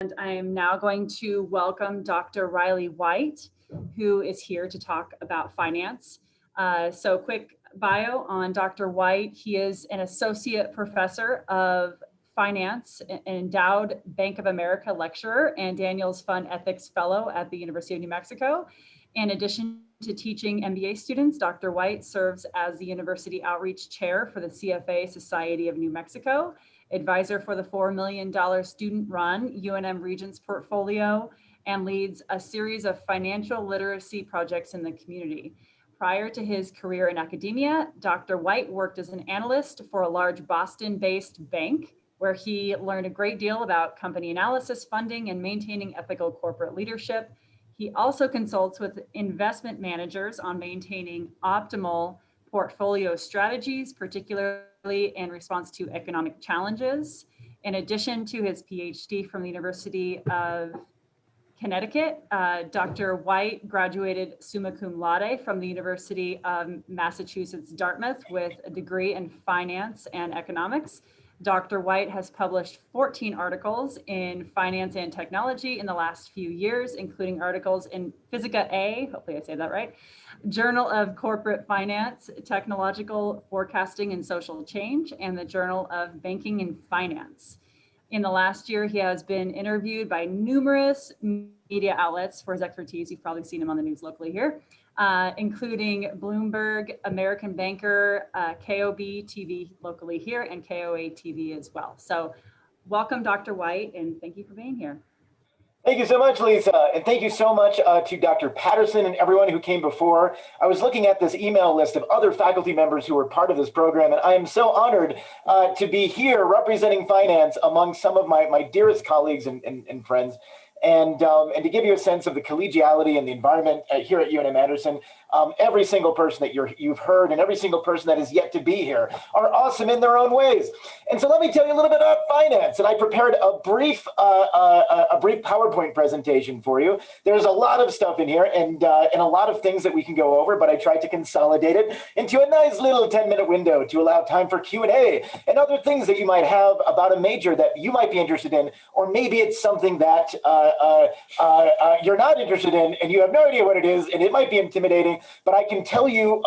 And I am now going to welcome Dr. Riley White, who is here to talk about finance. So quick bio on Dr. White. He is an associate professor of finance, an endowed Bank of America lecturer, and Daniels Fund Ethics Fellow at the University of New Mexico. In addition to teaching MBA students, Dr. White serves as the University Outreach Chair for the CFA Society of New Mexico, advisor for the $4 million student-run UNM Regents portfolio, and leads a series of financial literacy projects in the community. Prior to his career in academia, Dr. White worked as an analyst for a large Boston-based bank, where he learned a great deal about company analysis, funding, and maintaining ethical corporate leadership. He also consults with investment managers on maintaining optimal portfolio strategies, particularly in response to economic challenges. In addition to his PhD from the University of Connecticut, Dr. White graduated summa cum laude from the University of Massachusetts, Dartmouth, with a degree in finance and economics. Dr. White has published 14 articles in finance and technology in the last few years, including articles in Physica A, hopefully I say that right, Journal of Corporate Finance, Technological Forecasting and Social Change, and the Journal of Banking and Finance. In the last year, he has been interviewed by numerous media outlets for his expertise. You've probably seen him on the news locally here, including Bloomberg, American Banker, KOB TV locally here, and KOA TV as well. So welcome, Dr. White, and thank you for being here. Thank you so much, Lisa. And thank you so much to Dr. Patterson and everyone who came before. I was looking at this email list of other faculty members who were part of this program, and I am so honored to be here representing finance among some of my dearest colleagues and friends. And to give you a sense of the collegiality and the environment here at UNM-Anderson, every single person that you've heard and every single person that is yet to be here are awesome in their own ways. And so let me tell you a little bit about finance. And I prepared a brief PowerPoint presentation for you. There's a lot of stuff in here and a lot of things that we can go over, but I tried to consolidate it into a nice little 10-minute window to allow time for Q&A and other things that you might have about a major that you might be interested in, or maybe it's something that you're not interested in and you have no idea what it is, and it might be intimidating, but I can tell you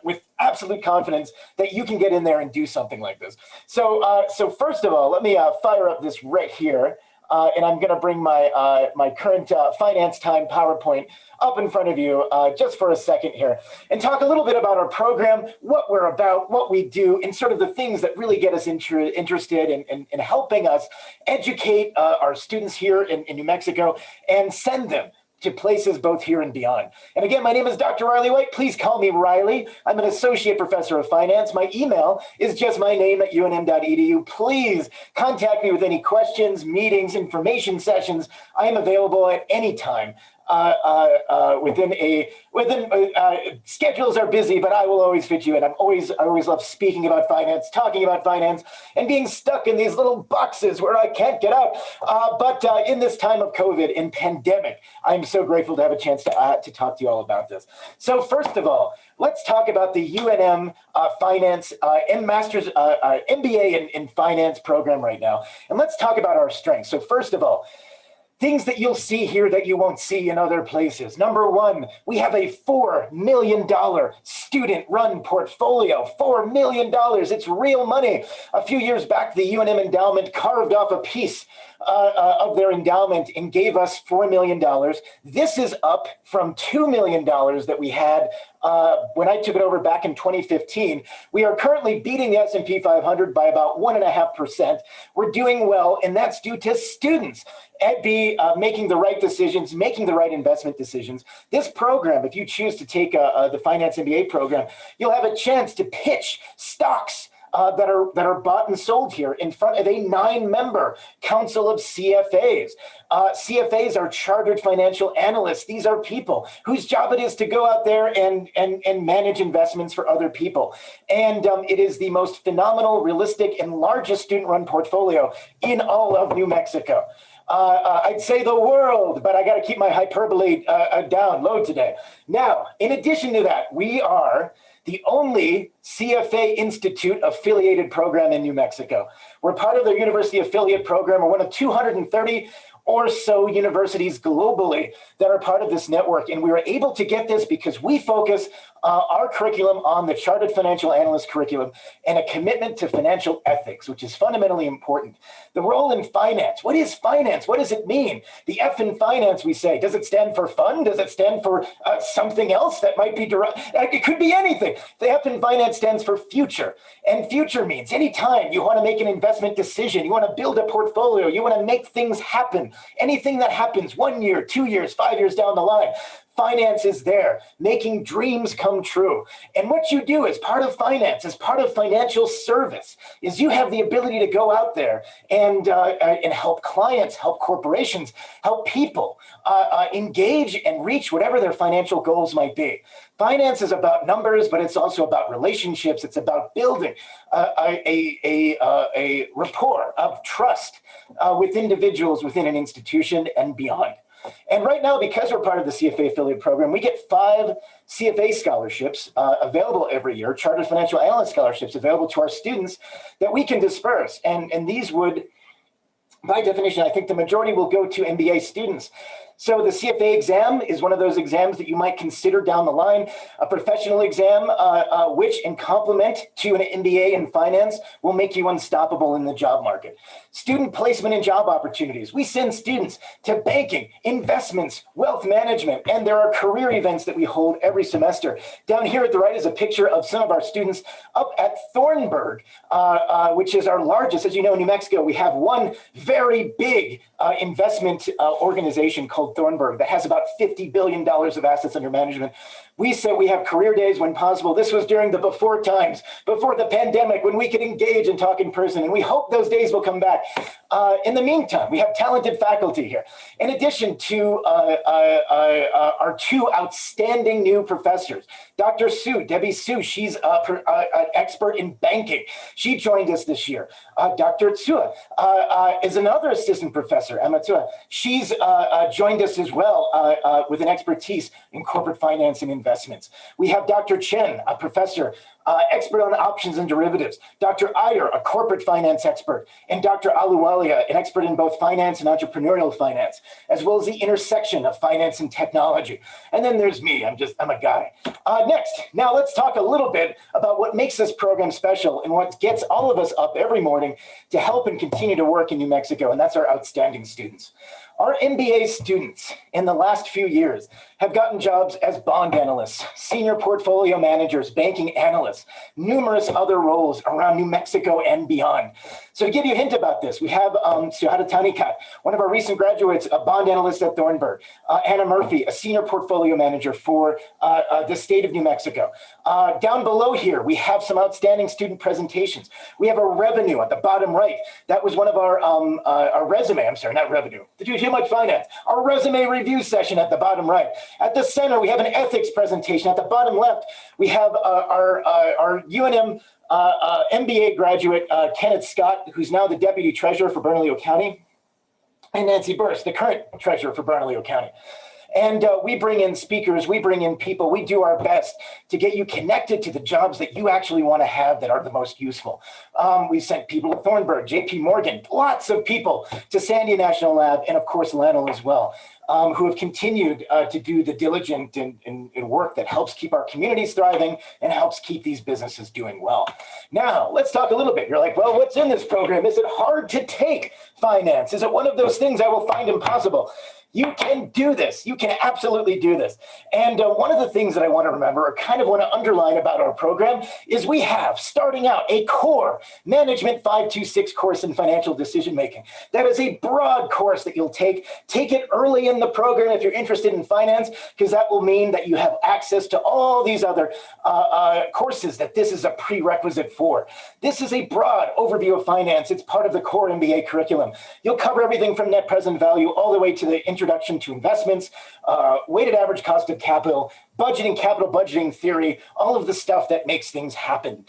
with absolute confidence that you can get in there and do something like this. So first of all, let me fire up this right here. And I'm going to bring my current Finance Time PowerPoint up in front of you just for a second here and talk a little bit about our program, what we're about, what we do, and sort of the things that really get us interested in helping us educate our students here in New Mexico and send them to places both here and beyond. And again, my name is Dr. Riley White. Please call me Riley. I'm an associate professor of finance. My email is just my name at unm.edu. Please contact me with any questions, meetings, information sessions. I am available at any time. Schedules are busy, but I will always fit you in. I always love speaking about finance, talking about finance, and being stuck in these little boxes where I can't get out. But in this time of COVID and pandemic, I'm so grateful to have a chance to talk to you all about this. So first of all, let's talk about the UNM Finance and Master's MBA in Finance program right now. And let's talk about our strengths. So first of all, things that you'll see here that you won't see in other places. Number one, we have a $4 million student-run portfolio. $4 million, it's real money. A few years back, the UNM endowment carved off a piece of their endowment and gave us $4 million. This is up from $2 million that we had when I took it over back in 2015. We are currently beating the S&P 500 by about 1.5%. We're doing well, and that's due to students making the right decisions, making the right investment decisions. This program, if you choose to take the Finance MBA program, you'll have a chance to pitch stocks that are bought and sold here in front of a 9-member council of CFAs. CFAs are chartered financial analysts. These are people whose job it is to go out there and manage investments for other people. And it is the most phenomenal, realistic, and largest student-run portfolio in all of New Mexico. I'd say the world, but I got to keep my hyperbole down low today. Now, in addition to that, we are the only CFA Institute affiliated program in New Mexico. We're part of the university affiliate program. We're one of 230 or so universities globally that are part of this network. And we were able to get this because we focus our curriculum on the Chartered Financial Analyst curriculum and a commitment to financial ethics, which is fundamentally important. The role in finance. What is finance? What does it mean? The F in finance, we say, does it stand for fun? Does it stand for something else that might be derived? It could be anything. The F in finance stands for future. And future means anytime you want to make an investment decision, you want to build a portfolio, you want to make things happen, anything that happens 1 year, 2 years, 5 years down the line, finance is there, making dreams come true. And what you do as part of finance, as part of financial service, is you have the ability to go out there and help clients, help corporations, help people engage and reach whatever their financial goals might be. Finance is about numbers, but it's also about relationships. It's about building a rapport of trust with individuals within an institution and beyond. And right now, because we're part of the CFA affiliate program, we get 5 CFA scholarships available every year, Chartered Financial Analyst scholarships available to our students that we can disperse. And these would, by definition, I think the majority will go to MBA students. So the CFA exam is one of those exams that you might consider down the line, a professional exam, which in complement to an MBA in finance will make you unstoppable in the job market. Student placement and job opportunities. We send students to banking, investments, wealth management, and there are career events that we hold every semester. Down here at the right is a picture of some of our students up at Thornburg, which is our largest. As you know, in New Mexico, we have one very big investment organization called Thornburg that has about $50 billion of assets under management. We say we have career days when possible. This was during the before times, before the pandemic, when we could engage and talk in person, and we hope those days will come back. In the meantime, we have talented faculty here. In addition to our 2 outstanding new professors, Dr. Sue, Debbie Sue, she's an expert in banking. She joined us this year. Dr. Tsua is another assistant professor, Emma Tsua. She's joined us as well with an expertise in corporate finance and investments. We have Dr. Chen, a professor, expert on options and derivatives, Dr. Iyer, a corporate finance expert, and Dr. Aluwalia, an expert in both finance and entrepreneurial finance, as well as the intersection of finance and technology. And then there's me, I'm a guy. Next, now let's talk a little bit about what makes this program special and what gets all of us up every morning to help and continue to work in New Mexico, and that's our outstanding students. Our MBA students in the last few years have gotten jobs as bond analysts, senior portfolio managers, banking analysts, numerous other roles around New Mexico and beyond. So to give you a hint about this, we have Suhada Tanikat, one of our recent graduates, a bond analyst at Thornburg, Anna Murphy, a senior portfolio manager for the state of New Mexico. Down below here, we have some outstanding student presentations. We have a revenue at the bottom right. That was one of our resume, I'm sorry, not revenue, too much finance. Our resume review session at the bottom right. At the center, we have an ethics presentation. At the bottom left, we have our UNM MBA graduate, Kenneth Scott, who's now the Deputy Treasurer for Bernalillo County, and Nancy Burst, the current Treasurer for Bernalillo County. And we bring in speakers, we bring in people, we do our best to get you connected to the jobs that you actually want to have that are the most useful. We sent people to Thornburg, JP Morgan, lots of people to Sandia National Lab, and of course, Lanel as well, who have continued to do the diligent and work that helps keep our communities thriving and helps keep these businesses doing well. Now, let's talk a little bit. You're like, well, what's in this program? Is it hard to take finance? Is it one of those things I will find impossible? You can do this. You can absolutely do this. And one of the things that I want to remember or kind of want to underline about our program is we have, starting out, a core Management 526 course in financial decision making. That is a broad course that you'll take. Take it early in the program if you're interested in finance, because that will mean that you have access to all these other courses that this is a prerequisite for. This is a broad overview of finance. It's part of the core MBA curriculum. You'll cover everything from net present value all the way to the introduction to investments, weighted average cost of capital, budgeting, capital budgeting theory, all of the stuff that makes things happen.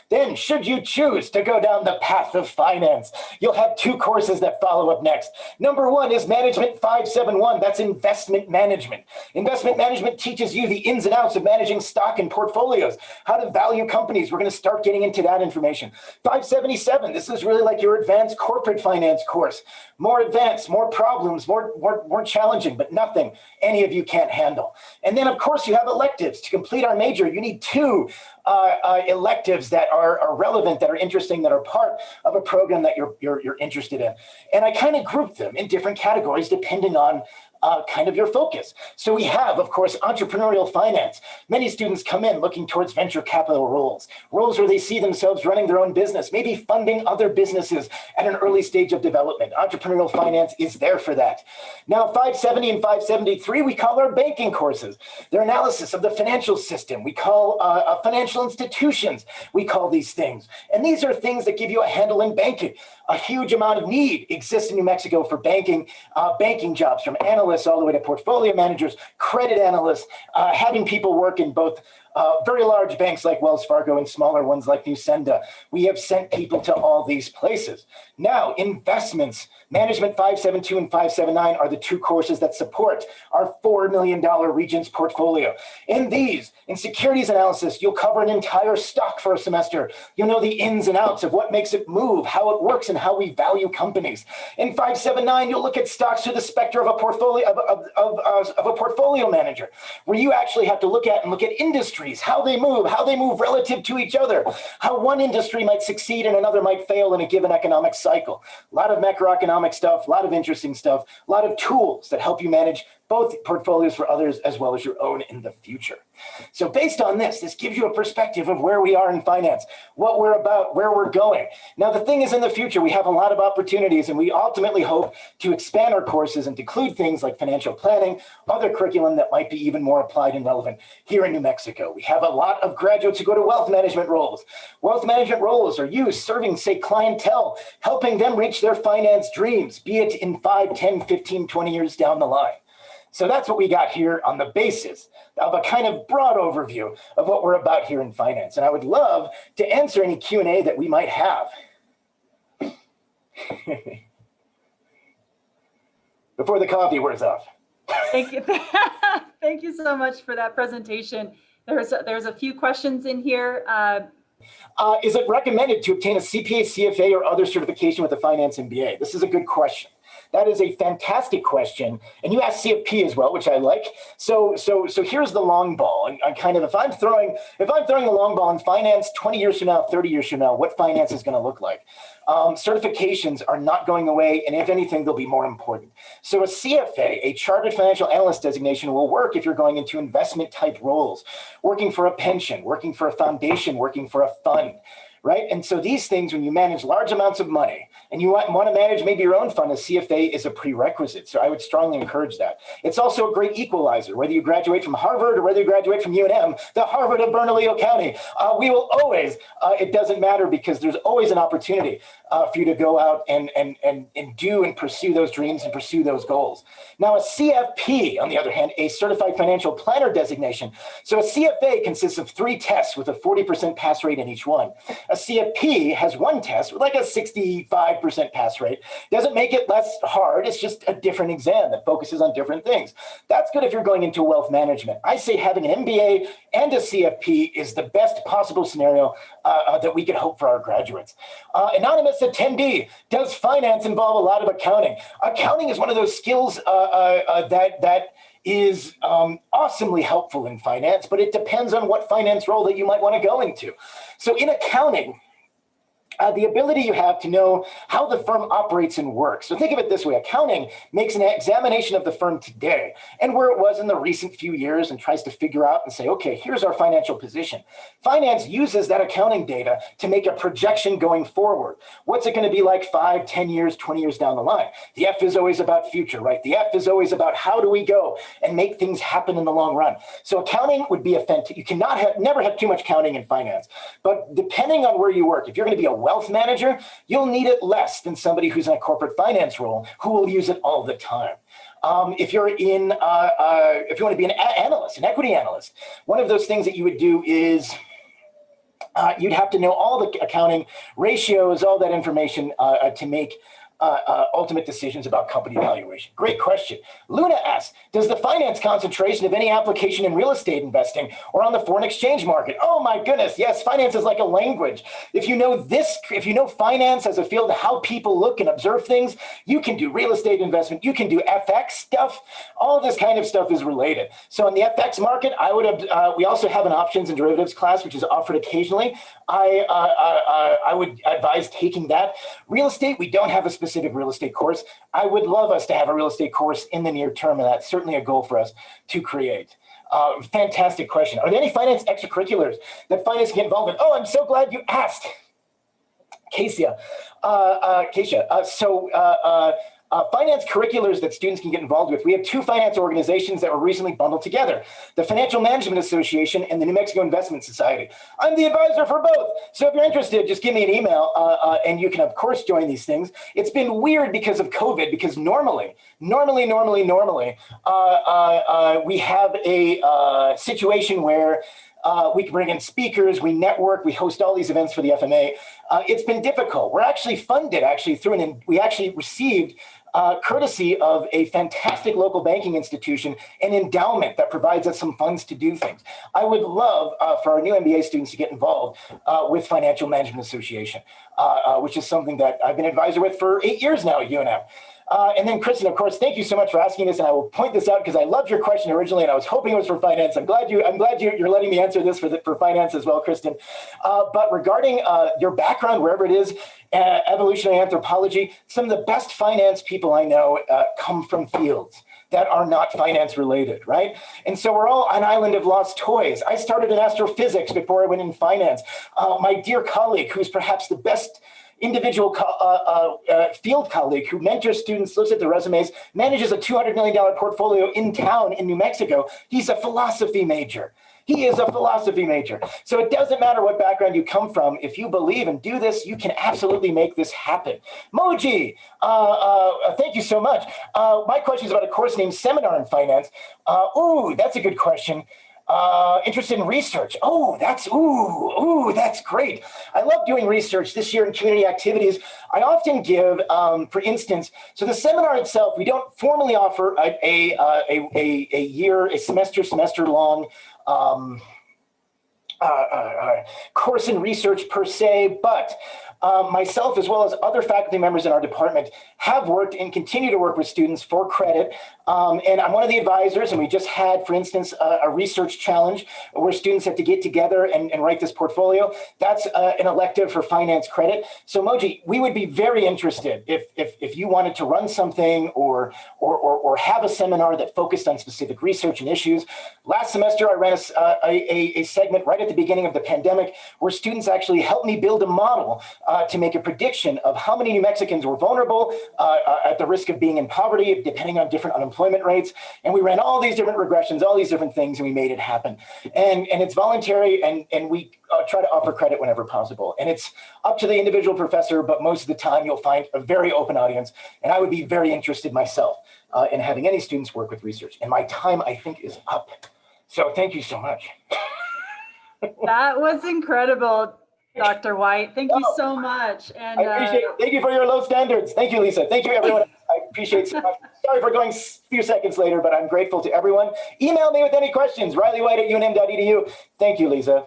Then, should you choose to go down the path of finance, you'll have two courses that follow up next. Number one is Management 571. That's investment management. Investment management teaches you the ins and outs of managing stock and portfolios, how to value companies. We're going to start getting into that information. 577, this is really like your advanced corporate finance course. More advanced, more problems, more challenging, but nothing any of you can't handle. And then, of course, you have electives. To complete our major, you need two electives that are relevant, that are interesting, that are part of a program that you're interested in. And I kind of group them in different categories depending on kind of your focus. So we have, of course, entrepreneurial finance. Many students come in looking towards venture capital roles where they see themselves running their own business, maybe funding other businesses at an early stage of development. Entrepreneurial finance is there for that. Now, 570 and 573, we call our banking courses. They're analysis of the financial system. We call financial institutions, we call these things. And these are things that give you a handle in banking. A huge amount of need exists in New Mexico for banking jobs, from analysts all the way to portfolio managers, credit analysts, having people work in both very large banks like Wells Fargo and smaller ones like Newsenda. We have sent people to all these places. Now, investments, Management 572 and 579 are the two courses that support our $4 million Regents portfolio. In these, in securities analysis, you'll cover an entire stock for a semester. You'll know the ins and outs of what makes it move, how it works, and how we value companies. In 579, you'll look at stocks through the spectrum of a portfolio of a portfolio manager, where you actually have to look at industries, how they move relative to each other, how one industry might succeed and another might fail in a given economic cycle. A lot of macroeconomic stuff, a lot of interesting stuff, a lot of tools that help you manage both portfolios for others as well as your own in the future. So based on this gives you a perspective of where we are in finance, what we're about, where we're going. Now, the thing is, in the future, we have a lot of opportunities, and we ultimately hope to expand our courses and to include things like financial planning, other curriculum that might be even more applied and relevant here in New Mexico. We have a lot of graduates who go to wealth management roles. Wealth management roles are you serving, say, clientele, helping them reach their finance dreams, be it in 5, 10, 15, 20 years down the line. So that's what we got here on the basis of a kind of broad overview of what we're about here in finance. And I would love to answer any Q&A that we might have. Before the coffee wears off. Thank you. Thank you so much for that presentation. There's a few questions in here. Is it recommended to obtain a CPA, CFA, or other certification with a finance MBA? This is a good question. That is a fantastic question. And you asked CFP as well, which I like. So here's the long ball. And kind of if I'm throwing the long ball in finance 20 years from now, 30 years from now, what finance is going to look like? Certifications are not going away, and if anything, they'll be more important. So a CFA, a Chartered Financial Analyst designation, will work if you're going into investment type roles, working for a pension, working for a foundation, working for a fund. Right? And so these things, when you manage large amounts of money and you want to manage maybe your own fund, a CFA is a prerequisite. So I would strongly encourage that. It's also a great equalizer, whether you graduate from Harvard or whether you graduate from UNM, the Harvard of Bernalillo County. We will always, it doesn't matter, because there's always an opportunity for you to go out and do and pursue those dreams and pursue those goals. Now, a CFP, on the other hand, a Certified Financial Planner designation. So a CFA consists of 3 tests with a 40% pass rate in each one. A CFP has 1 test with like a 65% pass rate. Doesn't make it less hard. It's just a different exam that focuses on different things. That's good if you're going into wealth management. I say having an MBA and a CFP is the best possible scenario that we could hope for our graduates. Anonymous attendee, does finance involve a lot of accounting? Accounting is one of those skills that is awesomely helpful in finance, but it depends on what finance role that you might want to go into. So in accounting, the ability you have to know how the firm operates and works. So think of it this way. Accounting makes an examination of the firm today and where it was in the recent few years and tries to figure out and say, okay, here's our financial position. Finance uses that accounting data to make a projection going forward. What's it going to be like 5, 10 years, 20 years down the line? The F is always about future, right? The F is always about how do we go and make things happen in the long run. So accounting would be you cannot never have too much counting in finance, but depending on where you work, if you're going to be a wealth manager, you'll need it less than somebody who's in a corporate finance role who will use it all the time. If you're in, if you want to be an analyst, an equity analyst, one of those things that you would do is you'd have to know all the accounting ratios, all that information to make ultimate decisions about company valuation. Great question. Luna asks, does the finance concentration of any application in real estate investing or on the foreign exchange market? Oh my goodness, yes, finance is like a language. If you know this, if you know finance as a field, how people look and observe things, you can do real estate investment, you can do FX stuff, all this kind of stuff is related. So in the FX market, I would have, we also have an options and derivatives class, which is offered occasionally. I would advise taking that. Real estate, we don't have a specific real estate course. I would love us to have a real estate course in the near term, and that's certainly a goal for us to create. Fantastic question. Are there any finance extracurriculars that finance can get involved in? Oh, I'm so glad you asked. Keisha. Finance curriculars that students can get involved with. We have two finance organizations that were recently bundled together, the Financial Management Association and the New Mexico Investment Society. I'm the advisor for both. So if you're interested, just give me an email and you can, of course, join these things. It's been weird because of COVID, because normally, we have a situation where we can bring in speakers, we network, we host all these events for the FMA. It's been difficult. We're actually funded through we actually received courtesy of a fantastic local banking institution, an endowment that provides us some funds to do things. I would love for our new MBA students to get involved with Financial Management Association, which is something that I've been advisor with for 8 years now at UNM. And then Kristen, of course, thank you so much for asking this, and I will point this out because I loved your question originally, and I was hoping it was for finance. I'm glad you're letting me answer this for finance as well, Kristen. But regarding your background, wherever it is, evolutionary anthropology, some of the best finance people I know come from fields that are not finance related, right? And so we're all an island of lost toys. I started in astrophysics before I went in finance. My dear colleague, who's perhaps the best individual field colleague who mentors students, looks at their resumes, manages a $200 million portfolio in town in New Mexico. He's a philosophy major. He is a philosophy major. So it doesn't matter what background you come from. If you believe and do this, you can absolutely make this happen. Moji, thank you so much. My question is about a course named Seminar in Finance. Ooh, that's a good question. Interested in research. Oh, that's great. I love doing research this year in community activities. I often give, for instance, so the seminar itself, we don't formally offer a semester long course in research per se, but myself, as well as other faculty members in our department, have worked and continue to work with students for credit. And I'm one of the advisors, and we just had, for instance, a research challenge where students had to get together and write this portfolio. That's an elective for finance credit. So Moji, we would be very interested if you wanted to run something or have a seminar that focused on specific research and issues. Last semester, I ran a segment right at the beginning of the pandemic where students actually helped me build a model to make a prediction of how many New Mexicans were vulnerable at the risk of being in poverty, depending on different unemployment rates. And we ran all these different regressions, all these different things, and we made it happen. And it's voluntary, and we try to offer credit whenever possible. And it's up to the individual professor, but most of the time you'll find a very open audience. And I would be very interested myself in having any students work with research. And my time, I think, is up. So thank you so much. That was incredible, Dr. White. Thank you so much. And I appreciate it. Thank you for your low standards. Thank you, Lisa. Thank you, everyone. I appreciate it so much. Sorry for going a few seconds later, but I'm grateful to everyone. Email me with any questions, RileyWhite@unm.edu. Thank you, Lisa.